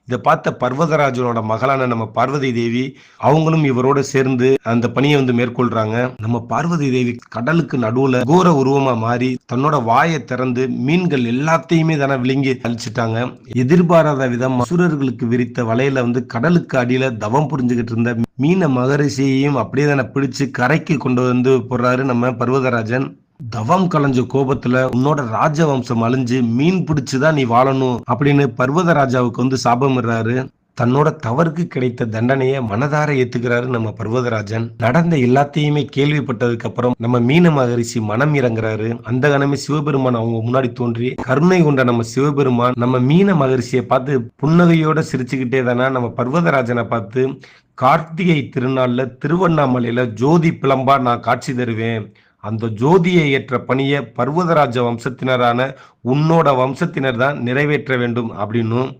இதை பார்த்த பர்வதராஜனோட மகளான நம்ம பார்வதி தேவி அவங்களும் இவரோட சேர்ந்து அந்த பணியை மேற்கொள்றாங்க. நம்ம பார்வதி தேவி கடலுக்கு நடுவுல கோர உருவமா மாறி தன்னோட வாயை திறந்து மீன்கள் எல்லாத்தையுமே தானே விழுங்கி அழிச்சிட்டாங்க. எதிர்பாராத விதம் அசுரர்களுக்கு விரித்த வலையில கடலுக்கு அடியில தவம் புரிஞ்சுக்கிட்டு இருந்த மீன மகரிஷியையும் அப்படியே தானே பிடிச்சு கரைக்கு கொண்டு போடுறாரு நம்ம பர்வதராஜன். தவம் கலைஞ்ச கோபத்துல உன்னோட ராஜவம்சம் அழிஞ்சு மீன் பிடிச்சுதான் நீ வாழணும் அப்படின்னு பர்வதராஜாவுக்கு சாபமிடுறாரு. தன்னோட தவறுக்கு கிடைத்த தண்டனையை மனதார ஏத்துக்கிறாரு நம்ம பர்வதராஜன். நடந்த எல்லாத்தையுமே கேள்விப்பட்டதுக்கு அப்புறம் நம்ம மீன மகரிஷி மனம் இறங்குறாரு. அந்த கணமே சிவபெருமான் அவங்க முன்னாடி தோன்றி கருணை கொண்ட நம்ம சிவபெருமான் நம்ம மீன மகரிஷியை பார்த்து புன்னகையோட சிரிச்சுக்கிட்டே தானே நம்ம பர்வதராஜனை பார்த்து கார்த்திகை திருநாள்ல திருவண்ணாமலையில ஜோதி பிளம்பா நான் காட்சி தருவேன், அந்த ஜோதியை ஏற்ற பணியை பர்வதராஜ வம்சத்தினரான உன்னோட வம்சத்தினர் தான் நிறைவேற்ற வேண்டும் அப்படின்னும்